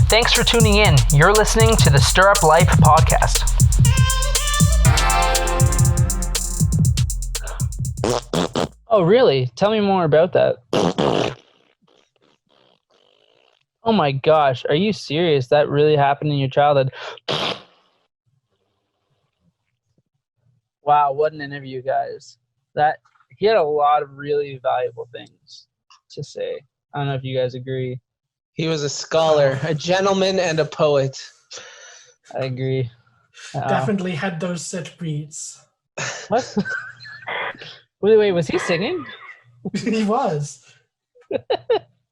Thanks for tuning in. You're listening to the Stir Up Life podcast. Oh, really? Tell me more about that. Oh my gosh, are you serious? That really happened in your childhood? Wow, what an interview, guys. He had a lot of really valuable things to say. I don't know if you guys agree. He was a scholar, a gentleman, and a poet. I agree. Definitely had those set beats. What? Wait, was he singing? He was.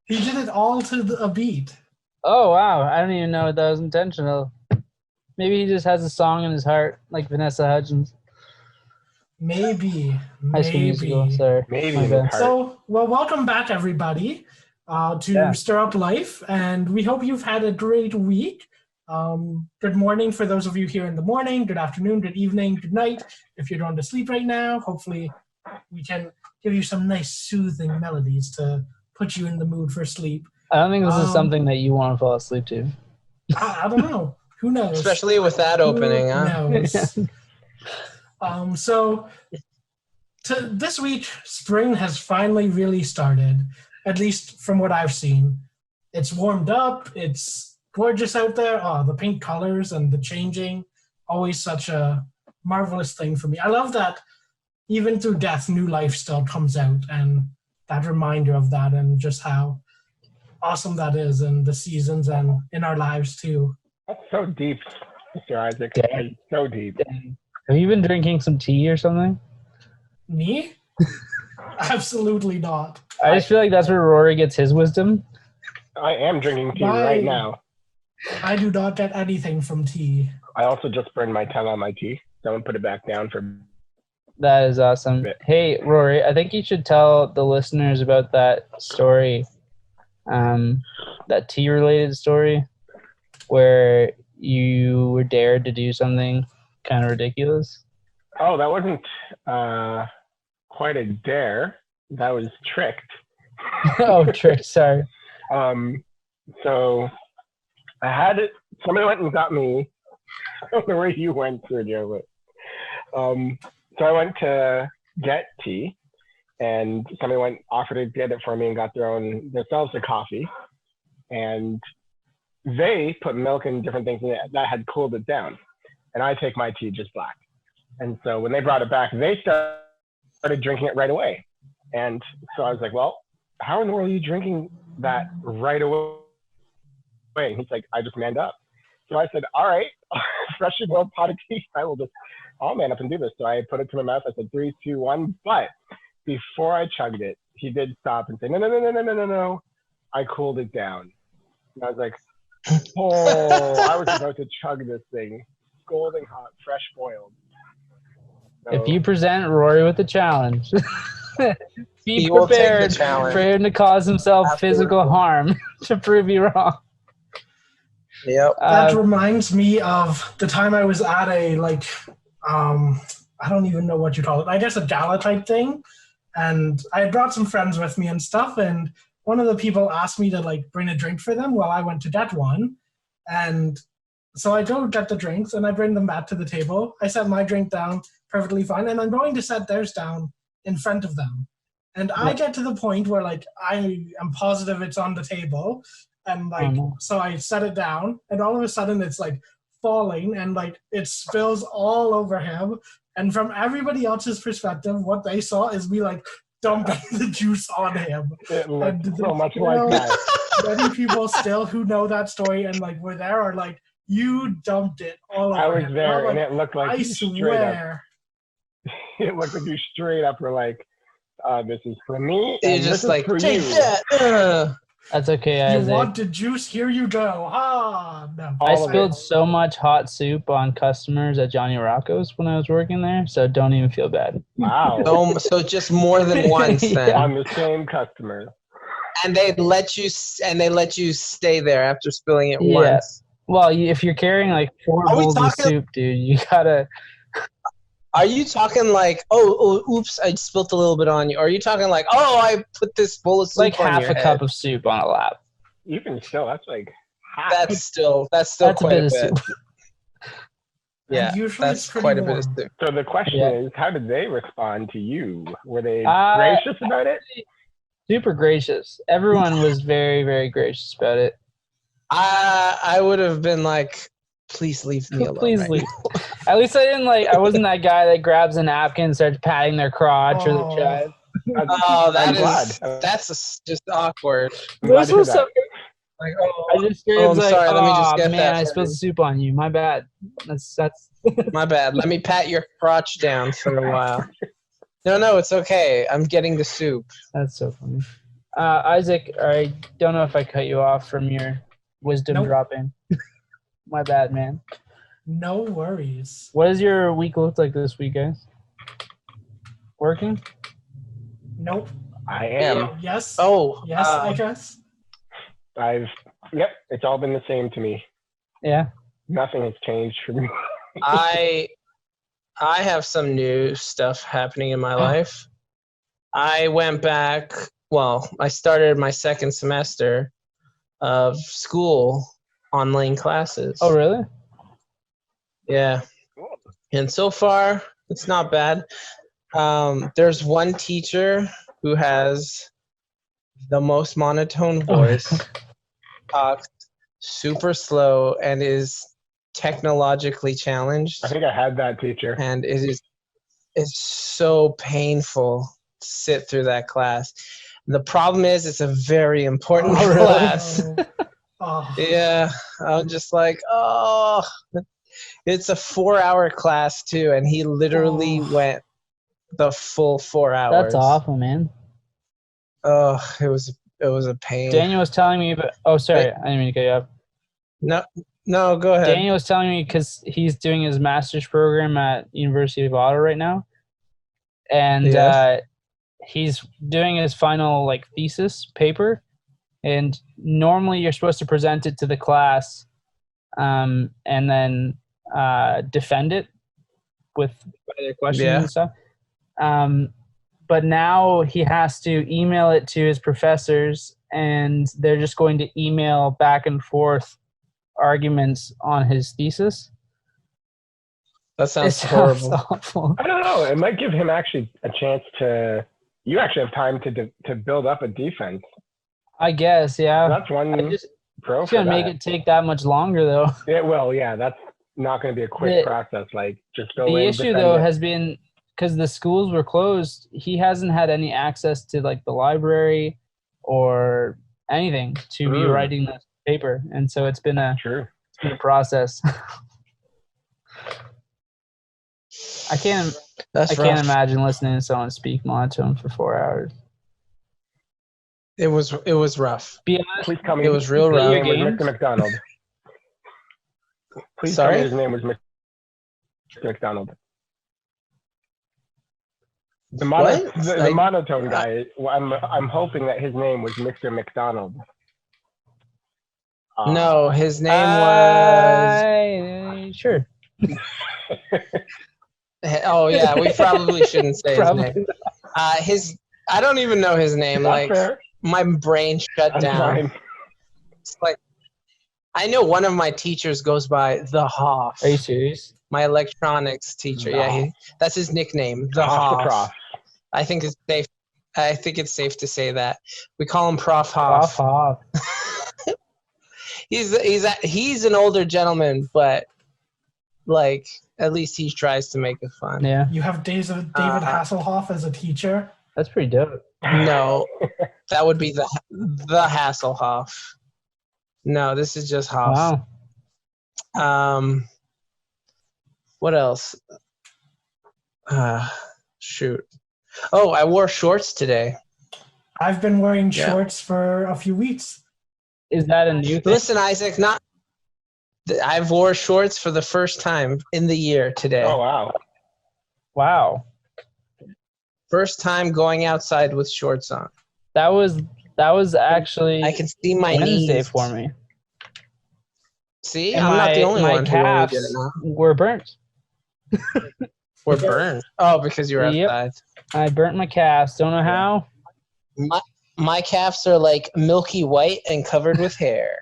He did it all to a beat. Oh, wow. I don't even know if that was intentional. Maybe he just has a song in his heart, like Vanessa Hudgens. Maybe. High School Musical, sorry. Maybe. So, welcome back, everybody, to Stir Up Life, and we hope you've had a great week. Good morning for those of you here in the morning, good afternoon, good evening, good night. If you're going to sleep right now, hopefully we can give you some nice soothing melodies to put you in the mood for sleep. I don't think this is something that you want to fall asleep to. I don't know. Who knows? Especially with that opening, huh? So this week, spring has finally really started, at least from what I've seen. It's warmed up. It's gorgeous out there. Oh, the pink colors and the changing, always such a marvelous thing for me. I love that even through death, new life still comes out, and that reminder of that and just how awesome that is in the seasons and in our lives too. That's so deep, Mr. Isaac. Dang. So deep. Dang. Have you been drinking some tea or something? Me? Absolutely not. I just feel like that's where Rory gets his wisdom. I am drinking tea right now. I do not get anything from tea. I also just burned my tongue on my tea. Someone put it back down for... That is awesome. Hey, Rory, I think you should tell the listeners about that story, that tea-related story, where you were dared to do something kind of ridiculous. Oh, that wasn't quite a dare. That was tricked. Oh, tricked, sorry. So I had it. Somebody went and got me. I don't know where you went, Sergio, but so I went to get tea, and somebody offered to get it for me and got themselves a coffee, and they put milk and different things in it that had cooled it down. And I take my tea just black. And so when they brought it back, they started drinking it right away. And so I was like, well, how in the world are you drinking that right away? And he's like, I just manned up. So I said, all right, freshly boiled pot of tea. I'll man up and do this. So I put it to my mouth. I said, 3, 2, 1. But before I chugged it, he did stop and say, no. I cooled it down. And I was like, oh, I was about to chug this thing. Golden hot, fresh boiled. So, if you present Rory with a challenge, be prepared for him to cause himself physical harm to prove you wrong. Yep. That reminds me of the time I was at a, I don't even know what you call it. I guess a gala type thing. And I had brought some friends with me and stuff. And one of the people asked me to, bring a drink for them while I went to get one. And so I go get the drinks, and I bring them back to the table. I set my drink down perfectly fine, and I'm going to set theirs down in front of them. And I get to the point where, I am positive it's on the table, and, so I set it down, and all of a sudden it's, falling, and, it spills all over him. And from everybody else's perspective, what they saw is me, dumping the juice on him. It looked so much like that. Many people still who know that story and, were there are like, you dumped it all over. I was there, and it looked like I swear. It looked like you straight up were like, this is for me. You're and just this like, is for take you. that. That's okay, Isaac. You want the juice? Here you go. No. I spilled so much hot soup on customers at Johnny Rocco's when I was working there, so don't even feel bad. Wow. So just more than once then. On the same customer. And they let you stay there after spilling it once. Well, if you're carrying 4 bowls of soup, dude, you gotta. Are you talking oops, I spilt a little bit on you? Or are you talking I put this bowl of soup on your head? Half a cup of soup on a lap. Even still, that's That's still That's quite a bit a of bit. soup. Yeah, And usually that's it's pretty quite a bit warm. of soup. So the question Yeah. is, how did they respond to you? Were they Uh, gracious about it? Super gracious. Everyone was very, very gracious about it. I would have been like, please leave me alone. Please right leave. At least I wasn't that guy that grabs a napkin and starts patting their crotch or their Oh. chest. I'm, Oh, I'm glad. that's just awkward. I'm glad This to hear was that. so. Like, I just straight I'm was like, sorry. Let me just oh get man, that I for spilled you." soup on you. My bad. That's My bad. Let me pat your crotch down for a while. No, it's okay. I'm getting the soup. that's so funny. Isaac, I don't know if I cut you off from your wisdom Nope. dropping. My bad, man. No worries. What does your week look like this week, guys? Working? Nope. I am. Yes. Oh, Yes, I guess. Yep, it's all been the same to me. Yeah. Nothing has changed for me. I have some new stuff happening in my life. I went back. Well, I started my second semester of school online classes. Oh, really? Yeah. And so far, it's not bad. There's one teacher who has the most monotone voice, talks super slow, and is technologically challenged. I think I had that teacher. And it's so painful to sit through that class. The problem is it's a very important Oh, really? class. Oh. Yeah, I'm just like, oh, it's a 4-hour class too, and he literally went the full 4 hours. That's awful, man. Oh, it was a pain. Daniel was telling me about. Oh, sorry, I didn't mean to cut you off. No, go ahead. Daniel was telling me because he's doing his master's program at University of Ottawa right now, and Yes. he's doing his final thesis paper. And normally you're supposed to present it to the class, and then defend it with their questions and stuff. But now he has to email it to his professors, and they're just going to email back and forth arguments on his thesis. That sounds horrible. Awful. I don't know. It might give him actually a chance to. You actually have time to build up a defense. I guess, yeah. That's one pro. It's gonna make it take that much longer, though. Yeah, well, yeah, that's not going to be a quick process. Just go in. The issue, though, has been because the schools were closed. He hasn't had any access to the library or anything to be writing this paper, and so it's been a process. I can't imagine listening to someone speak monotone for 4 hours. It was rough. Be honest, please tell me it was real rough. His name was Mr. McDonald. Please tell me his name was Mr. McDonald. The monotone guy. I'm hoping that his name was Mr. McDonald. No, his name was. Sure. Oh yeah, we probably shouldn't say his name. I don't even know his name. Fair. My brain shut down. Fine. It's I know one of my teachers goes by the Hoff. Are you serious? My electronics teacher. That's his nickname, the Hoff. I think it's safe. To say that we call him Prof. Hoff. Prof. Hoff. He's an older gentleman, but at least he tries to make it fun. Yeah. You have David Hasselhoff as a teacher. That's pretty dope. No, that would be the Hasselhoff. No, this is just Hoff. Wow. What else? Shoot. Oh, I wore shorts today. I've been wearing shorts for a few weeks. Is that a new thing? Listen, Isaac, I've wore shorts for the first time in the year today. Oh, wow. Wow. First time going outside with shorts on. That was actually I can see my Wednesday knees for me. See, and I'm not the only one who calves did it now. were burnt. We're burned. Oh, because you're outside. I burnt my calves. Don't know how. My calves are milky white and covered with hair.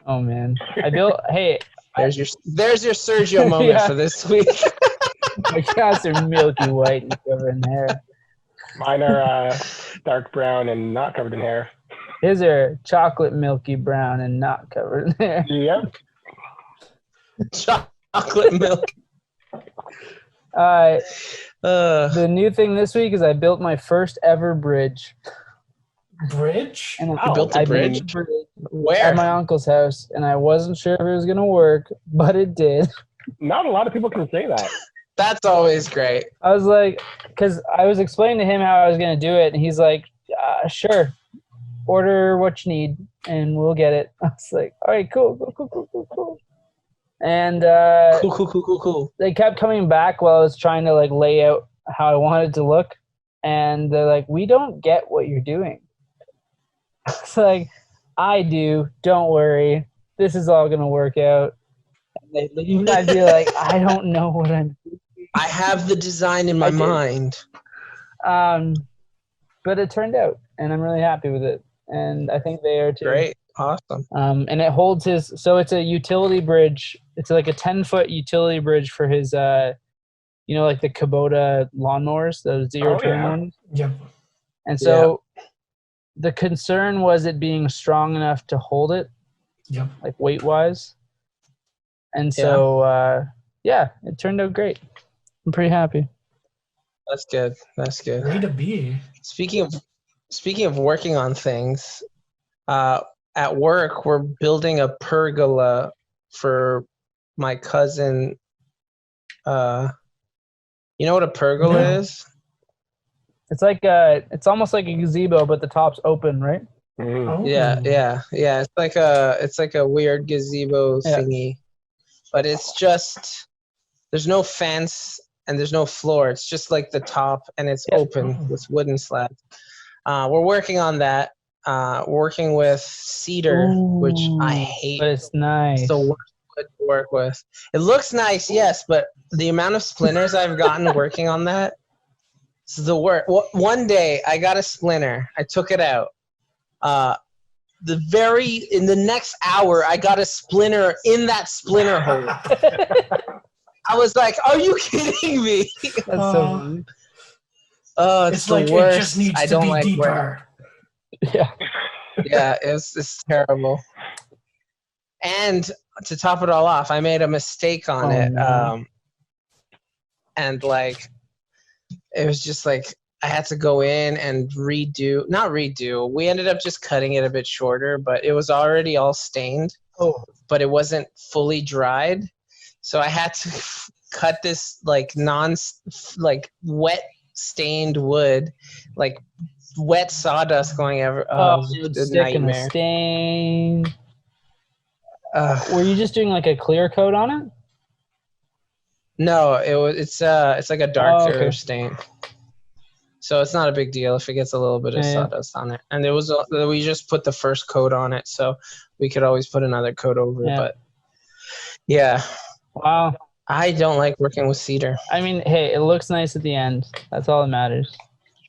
Oh man, I built. Hey, There's your Sergio moment Yeah. for this week. my cats are milky white and covered in hair. Mine are dark brown and not covered in hair. His are chocolate milky brown and not covered in hair. Yep. Chocolate milk. The new thing this week is I built my first ever bridge. Bridge? And You built a I bridge? built a bridge Where? at my uncle's house, and I wasn't sure if it was gonna work, but it did. Not a lot of people can say that. That's always great. I was like, because I was explaining to him how I was gonna do it, and he's like, "Sure, order what you need, and we'll get it." I was like, "All right, cool." And Cool. they kept coming back while I was trying to like lay out how I wanted it to look, and they're like, "We don't get what you're doing." It's like, I do. Don't worry. This is all gonna work out. And they leave, and I'd be like, I don't know what I'm doing. I have the design in my I did. mind. But it turned out, and I'm really happy with it. And I think they are too. Great. Awesome. And it holds his. So it's a utility bridge. It's like a 10-foot utility bridge for his. Like the Kubota lawnmowers, those zero-turn ones. Yep. And so. The concern was it being strong enough to hold it, like weight-wise. And so, it turned out great. I'm pretty happy. That's good. Way to be. Speaking of working on things, at work we're building a pergola for my cousin. You know what a pergola is? It's like it's almost like a gazebo, but the top's open, right? Oh. Yeah. It's like a weird gazebo thingy, but it's just there's no fence and there's no floor. It's just like the top, and it's open with wooden slabs. We're working on that. Working with cedar, which I hate. But it's nice. It's the worst wood to work with. It looks nice, yes, but the amount of splinters I've gotten working on that. It's the worst. One day I got a splinter. I took it out. In the next hour, I got a splinter in that splinter hole. I was like, "Are you kidding me?" That's so funny. Oh, it's the like worst. It just needs I to don't be like deeper. Yeah, it's terrible. And to top it all off, I made a mistake on it. No. And like. It was just like I had to go in and not redo. We ended up just cutting it a bit shorter, but it was already all stained. Oh. But it wasn't fully dried. So I had to cut this like wet stained wood, like wet sawdust going ever. It's a nightmare. Stain. Were you just doing like a clear coat on it? No, it's like a darker stain. So it's not a big deal if it gets a little bit of sawdust on it. And we just put the first coat on it, so we could always put another coat over it. But yeah. Wow. I don't like working with cedar. I mean, hey, it looks nice at the end. That's all that matters.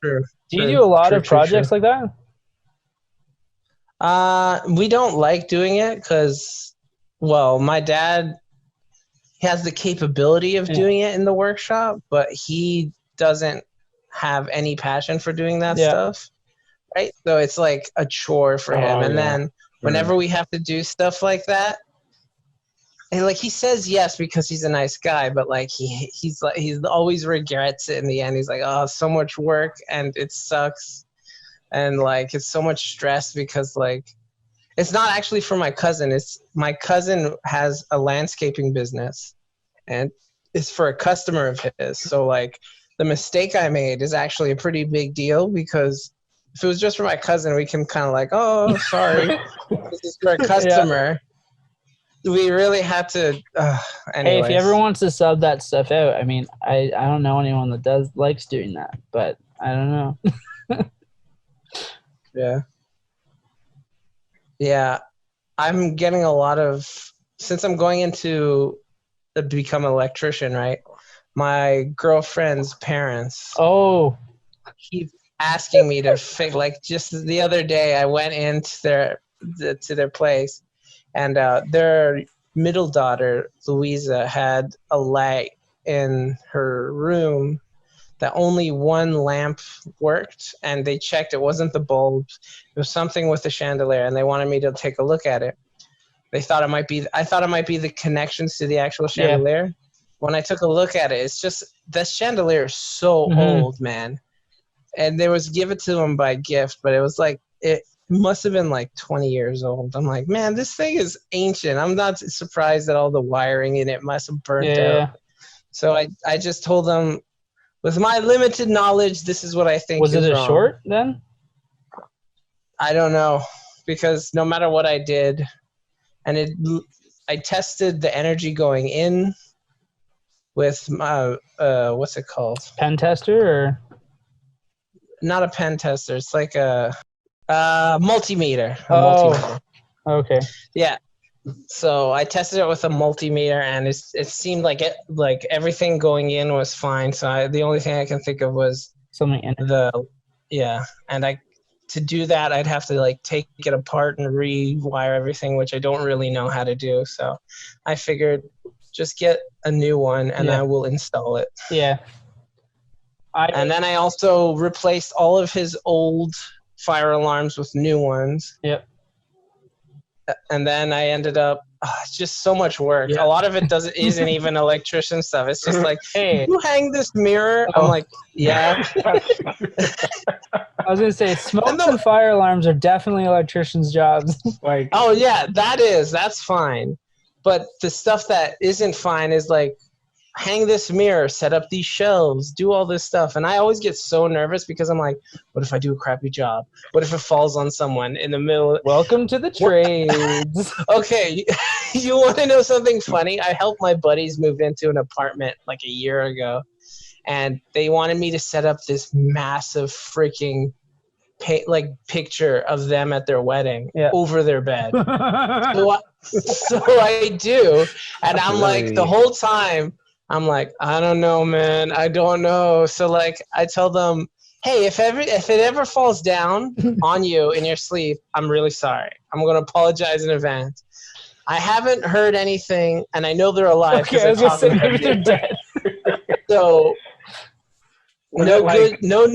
True. Do you do a lot of projects like that? We don't like doing it because, my dad has the capability of doing it in the workshop, but he doesn't have any passion for doing that stuff, right? So it's like a chore for him. And then whenever we have to do stuff like that, and like he says yes because he's a nice guy, but like he's always regrets it in the end. He's like, oh, so much work and it sucks, and like it's so much stress because like it's not actually for my cousin. It's my cousin has a landscaping business, and it's for a customer of his. So like the mistake I made is actually a pretty big deal because if it was just for my cousin, we can kind of like, oh, sorry, this is for a customer. We really had to. Hey, if he ever wants to sub that stuff out, I mean, I don't know anyone that likes doing that, but I don't know. Yeah, I'm getting a lot of since I'm going into become an electrician, right? My girlfriend's parents. Oh, keep asking me to fix. Like just the other day, I went into their place. and their middle daughter, Louisa, had a light in her room that only one lamp worked, and they checked. It wasn't the bulbs. It was something with the chandelier, and they wanted me to take a look at it. I thought it might be the connections to the actual chandelier. Yeah. When I took a look at it, it's just the chandelier is so old, man. And they was given to them by gift, but it was like it must have been like 20 years old. I'm like, man, this thing is ancient. I'm not surprised that all the wiring in it must have burnt out. So I just told them, with my limited knowledge, this is what I think is wrong. Was it a short then? I don't know, because no matter what I did, and I tested the energy going in with my what's it called? Pen tester or? Not a pen tester. It's like a multimeter. Multimeter. Okay. Yeah. So I tested it with a multimeter, and it seemed like everything going in was fine. So the only thing I can think of was something in it. And to do that, I'd have to like take it apart and rewire everything, which I don't really know how to do. So I figured just get a new one, and I will install it. Yeah. And then I also replaced all of his old fire alarms with new ones. Yep. And then I ended up, it's just so much work. Yeah. A lot of it isn't even electrician stuff. It's just like, hey, you hang this mirror. I'm like, yeah. I was going to say, smokes and fire alarms are definitely electricians' jobs. Like, oh, yeah, that's fine. But the stuff that isn't fine is like, hang this mirror, set up these shelves, do all this stuff. And I always get so nervous because I'm like, what if I do a crappy job? What if it falls on someone in the middle? Welcome to the trades. Okay, you want to know something funny? I helped my buddies move into an apartment like a year ago, and they wanted me to set up this massive freaking picture of them at their wedding over their bed. So I do, and I'm like, the whole time, I'm like, I don't know, man. I don't know. So like, I tell them, hey, if it ever falls down on you in your sleep, I'm really sorry. I'm going to apologize in advance. I haven't heard anything, and I know they're alive. Okay, I was going to say maybe they're dead. So no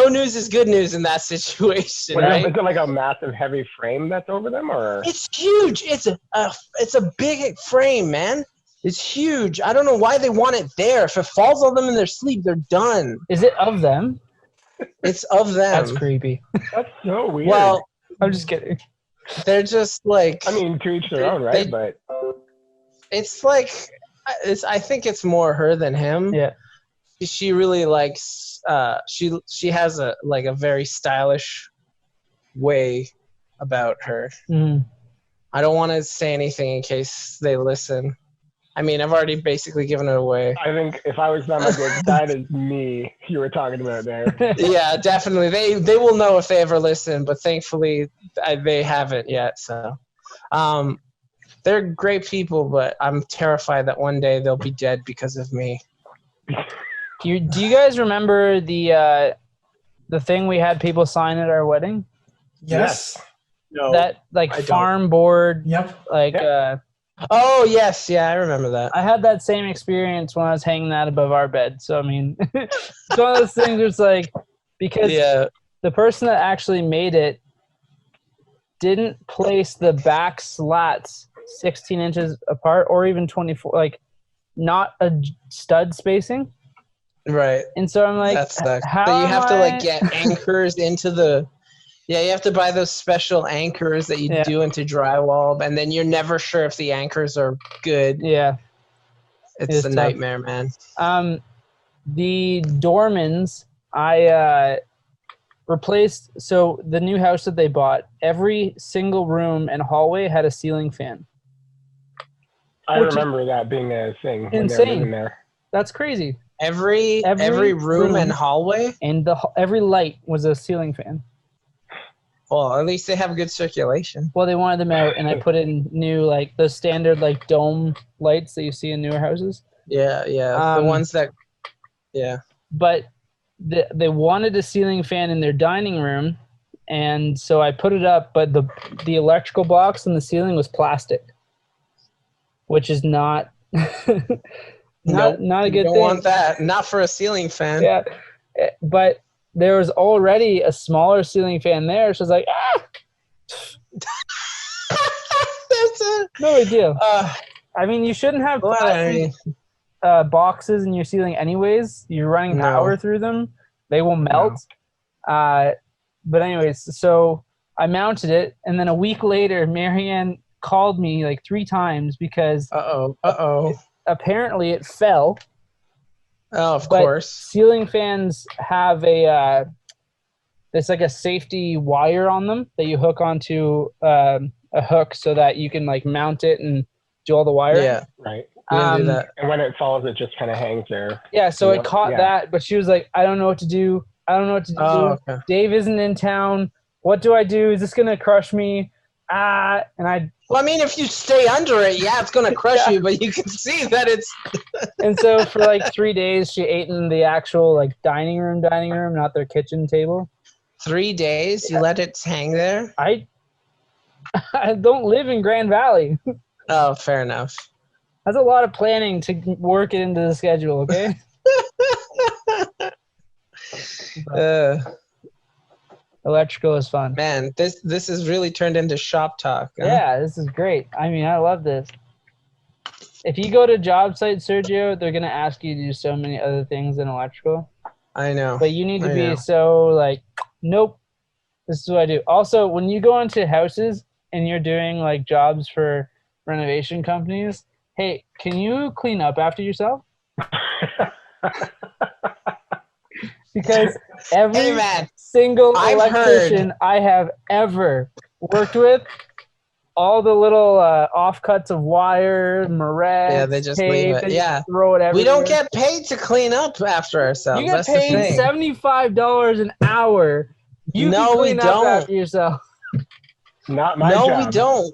news is good news in that situation. Right? Is it like a massive heavy frame that's over them, or? It's huge. It's a big frame, man. It's huge. I don't know why they want it there. If it falls on them in their sleep, they're done. Is it of them? It's of them. That's creepy. That's so weird. Well, I'm just kidding. They're just like... I mean, to each their own, right? But it's like... I think it's more her than him. Yeah. She really likes... She has a very stylish way about her. Mm. I don't want to say anything in case they listen. I mean, I've already basically given it away. I think if I was not my good, that is me you were talking about there. Yeah, definitely. They will know if they ever listen, but thankfully they haven't yet. So they're great people, but I'm terrified that one day they'll be dead because of me. Do you guys remember the thing we had people sign at our wedding? Yes. No, that farm board. Yep. Oh, yes. Yeah, I remember that. I had that same experience when I was hanging that above our bed. So, I mean, it's one of those things where it's like, because the person that actually made it didn't place the back slats 16 inches apart or even 24, like not a stud spacing. Right. And so I'm like, that's so you have to get anchors into the... Yeah, you have to buy those special anchors that you do into drywall, and then you're never sure if the anchors are good. Yeah. It's a nightmare, man. The doormans, I replaced, so the new house that they bought, every single room and hallway had a ceiling fan. I remember that being a thing when they were living there. That's crazy. Every room and hallway? And every light was a ceiling fan. Well, at least they have good circulation. Well, they wanted them out, and I put in new, the standard, dome lights that you see in newer houses. Yeah. The ones that, yeah. But they wanted a ceiling fan in their dining room, and so I put it up, but the electrical box in the ceiling was plastic. which is not Nope. not a You good don't thing. want that. Not for a ceiling fan. Yeah, but there was already a smaller ceiling fan there. So I was like, That's it. no big deal. Uh, I mean, you shouldn't have well, plastic boxes in your ceiling anyways. You're running power No. through them. They will melt. But anyways, so I mounted it, and then a week later, Marianne called me like 3 times because Uh-oh. apparently it fell. Oh, of But course. ceiling fans have it's like a safety wire on them that you hook onto a hook so that you can like mount it and do all the wiring. Yeah. Right. You can do that. And when it falls, it just kind of hangs there. Yeah, so it caught that, but she was like, I don't know what to do. Oh, okay. Dave isn't in town. What do I do? Is this going to crush me? And Well, I mean, if you stay under it, yeah, it's going to crush you, but you can see that it's... And so for like 3 days, she ate in the actual like dining room, not their kitchen table. 3 days? You let it hang there? I don't live in Grand Valley. Oh, fair enough. That's a lot of planning to work it into the schedule, okay? Electrical is fun. Man, this has really turned into shop talk. Huh? Yeah, this is great. I mean, I love this. If you go to job site, Sergio, they're going to ask you to do so many other things than electrical. I know. But you need to be so like, nope, this is what I do. Also, when you go into houses and you're doing like jobs for renovation companies, hey, can you clean up after yourself? Because every single electrician I have ever worked with, all the little offcuts of wire, moret, they just tape, leave it. Yeah, throw it everywhere. We don't get paid to clean up after ourselves. You get paid $75 an hour. You can clean up after yourself. Not my job. No, we don't.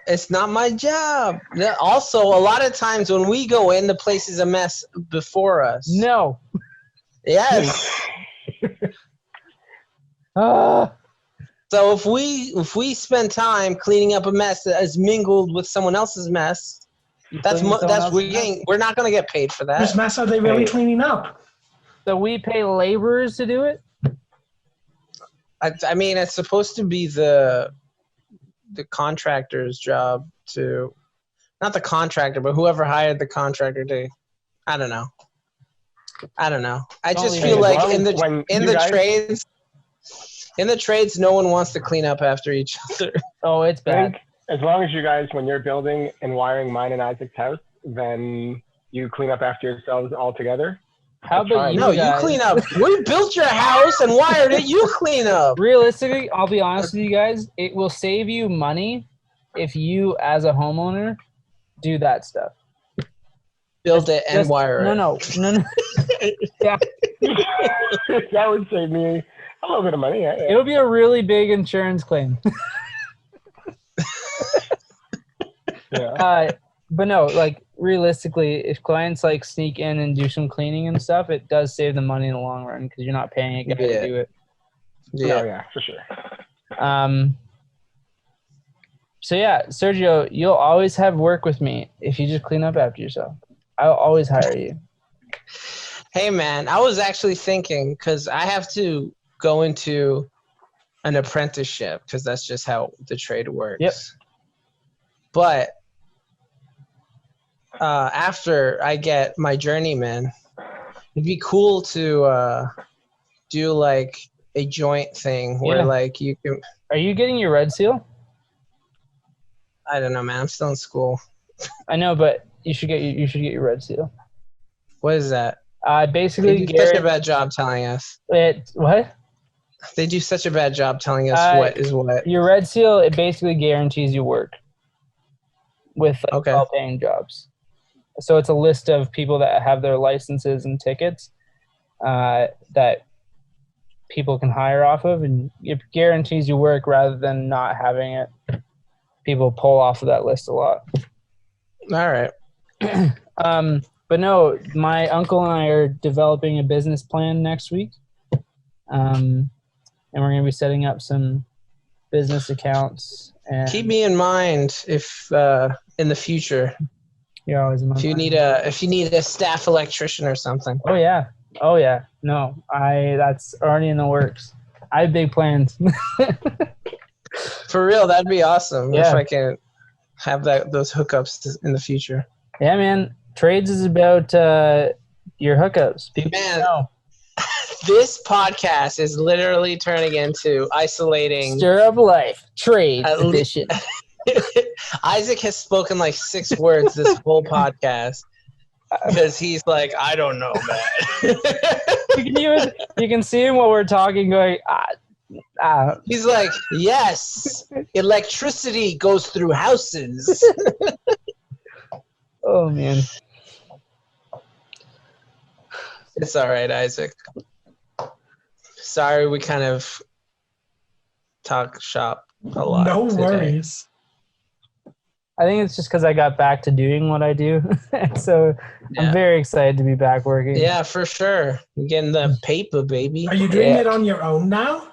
It's not my job. Also, a lot of times when we go in, the place is a mess before us. No. Yes. So if we spend time cleaning up a mess that is mingled with someone else's mess, we're not going to get paid for that. Whose mess are they really cleaning up? So we pay laborers to do it? I mean, it's supposed to be the contractor's job to, not the contractor, but whoever hired the contractor to, I don't know. I just feel like in the trades, no one wants to clean up after each other. Oh, it's bad. As long as you guys, when you're building and wiring mine and Isaac's house, then you clean up after yourselves all together. How about you? No, you clean up. We built your house and wired it. You clean up. Realistically, I'll be honest with you guys. It will save you money if you, as a homeowner, do that stuff. Build it and wire it. No. Yeah. That would save me a little bit of money. Yeah. It'll be a really big insurance claim. Yeah. But no, like realistically, if clients like sneak in and do some cleaning and stuff, it does save them money in the long run because you're not paying a guy to do it. Yeah, for sure. So yeah, Sergio, you'll always have work with me if you just clean up after yourself. I'll always hire you. Hey man, I was actually thinking because I have to go into an apprenticeship because that's just how the trade works. Yep. But after I get my journeyman, it'd be cool to do like a joint thing where like you can. Are you getting your red seal? I don't know, man. I'm still in school. I know, but you should get your red seal. What is that? Basically, they do such a bad job telling us. What? They do such a bad job telling us what is what. Your red seal, it basically guarantees you work with well-paying jobs. So it's a list of people that have their licenses and tickets that people can hire off of, and it guarantees you work rather than not having it. People pull off of that list a lot. All right. But no, my uncle and I are developing a business plan next week. And we're going to be setting up some business accounts. And keep me in mind if in the future. You're always in my If you mind. need a staff electrician or something. Oh yeah. No, that's already in the works. I have big plans. For real, that'd be awesome if Yeah. I can have those hookups in the future. Yeah, man. Trades is about your hookups. People Man. know. This podcast is literally turning into isolating. Stir up life. Trades At le- edition. Isaac has spoken like 6 words this whole podcast because he's like, I don't know, man. You can see him while we're talking going, He's like, yes, electricity goes through houses. oh, man. It's all right, Isaac. Sorry, we kind of talk shop a lot. No today. worries. I think it's just because I got back to doing what I do. So Yeah. I'm very excited to be back working. Yeah, for sure. You're getting the paper, baby. Are you doing Yeah. it on your own now?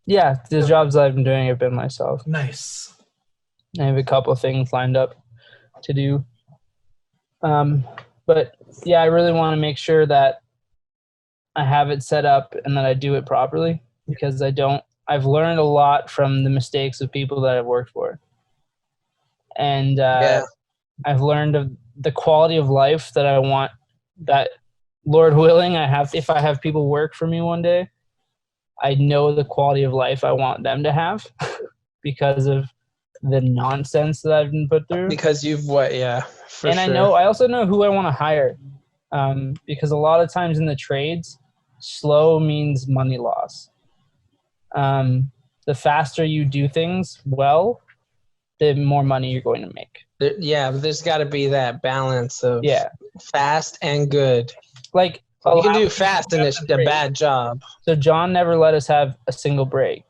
Yeah, the jobs I've been doing have been myself. Nice. I have a couple of things lined up to do. But yeah, I really want to make sure that I have it set up and that I do it properly because I've learned a lot from the mistakes of people that I've worked for. And I've learned of the quality of life that I want, that Lord willing, if I have people work for me one day, I know the quality of life I want them to have because of the nonsense that I've been put through. Because you've what? Yeah, for And sure. I also know who I want to hire, because a lot of times in the trades, slow means money loss. The faster you do things well, the more money you're going to make. There's got to be that balance of Yeah, fast and good. like You can do fast and it's a bad job. So John never let us have a single break.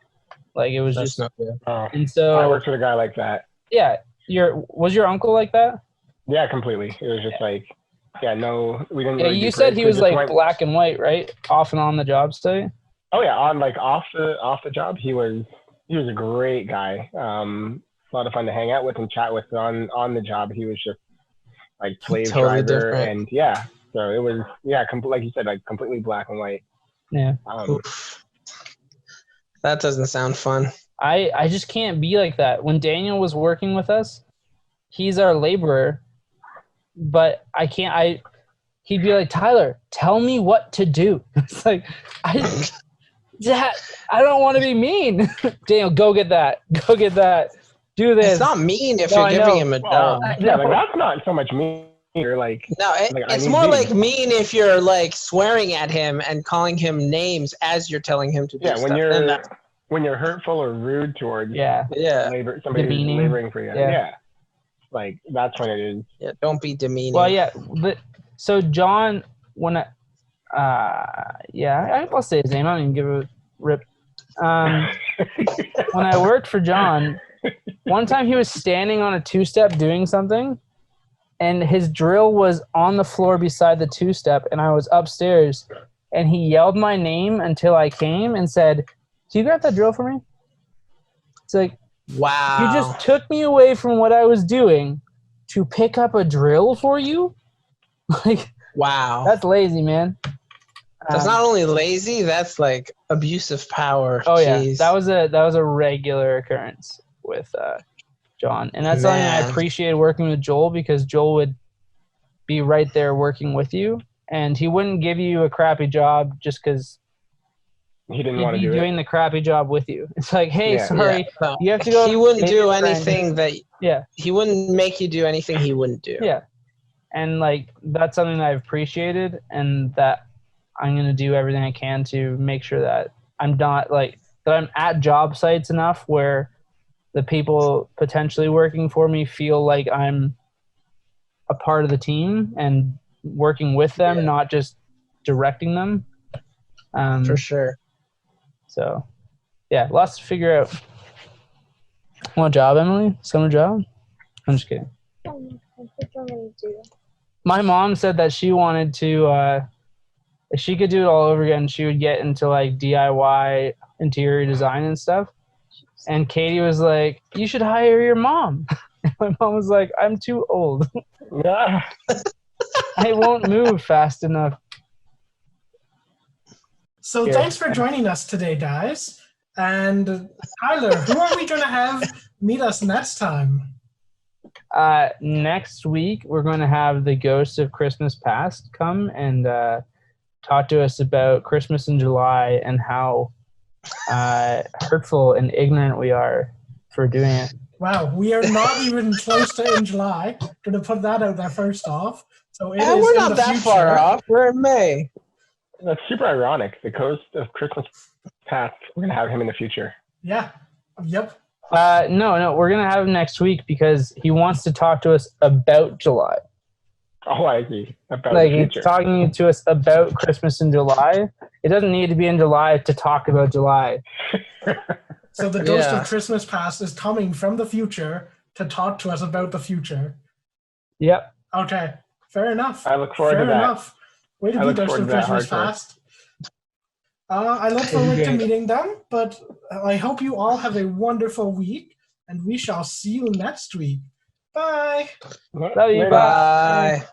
Like it was That's just, not good. Oh, and so I worked with a guy like that. yeah. Was your uncle like that? Yeah, completely. It was just like, yeah, no, we didn't. Yeah, really you do said breaks. he We was just like went- black and white, right? Off and on the job site. Oh yeah, on like off the job, he was a great guy. A lot of fun to hang out with and chat with. On the job, he was just like slave Totally driver, different. and yeah, so it was like you said, like completely black and white. Yeah. Oof. That doesn't sound fun. I just can't be like that. When Daniel was working with us, he's our laborer, but I can't. He'd be like, Tyler, tell me what to do. It's like, Dad, I don't want to be mean. Daniel, go get that. Go get that. Do this. It's not mean if No, you're I giving know. him a Well, job. yeah, like that's not so much me. You're like, No, like, I it's need more these. like mean if you're like swearing at him and calling him names as you're telling him to do yeah, stuff. when you're hurtful or rude towards Yeah. somebody who's Demeaning. laboring for you. Yeah. Yeah. Like that's when it is. Yeah, don't be demeaning. Well, yeah. So John, when I'll say his name. I don't even give a rip. When I worked for John, one time he was standing on a two-step doing something, and his drill was on the floor beside the two-step, and I was upstairs, and he yelled my name until I came and said, "Can you grab that drill for me?" It's like, wow. you just took me away from what I was doing to pick up a drill for you? Like, wow. that's lazy, man. That's not only lazy, that's like abuse of power. Oh yeah, Jeez. that was a regular occurrence with John, and that's something I Man. appreciated working with Joel, because Joel would be right there working with you, and he wouldn't give you a crappy job just because He didn't he'd want to be do doing the crappy job with you. It's like, hey, Yeah. sorry, Yeah. No, you have to go. he wouldn't save do your friend. anything that Yeah, he wouldn't make you do anything he wouldn't do. yeah, and like that's something that I've appreciated, and that I'm gonna do everything I can to make sure that I'm not like that I'm at job sites enough where the people potentially working for me feel like I'm a part of the team and working with them, Yeah. not just directing them. For sure. So, yeah, lots to figure out. Want a job, Emily? Summer job? I'm just kidding. My mom said that she wanted to, if she could do it all over again, she would get into like DIY interior design and stuff. And Katie was like, "You should hire your mom." My mom was like, I'm too old. Yeah. I won't move fast enough. So Here. thanks for joining us today, guys. And Tyler, who are we going to have meet us next time? Next week, we're going to have the Ghost of Christmas Past come and talk to us about Christmas in July and how hurtful and ignorant we are for doing it. Wow, we are not even close to in July. Going to put that out there first off. So it Yeah, is we're in not the that future. far off. We're in May. That's super ironic. The Ghost of Christmas Past. We're gonna have him in the future. Yeah. Yep. No, we're going to have him next week because he wants to talk to us about July. Oh, I see. About Like, the he's future. talking to us about Christmas in July. It doesn't need to be in July to talk about July. So the Ghost Yeah. of Christmas Past is coming from the future to talk to us about the future. Yep. Okay. Fair enough. I look forward Fair to that. enough. Way to I be look Ghost forward of to that Christmas hardcore. Past. I look forward to meeting them, but I hope you all have a wonderful week, and we shall see you next week. Bye. Love you. Later. Bye. Bye.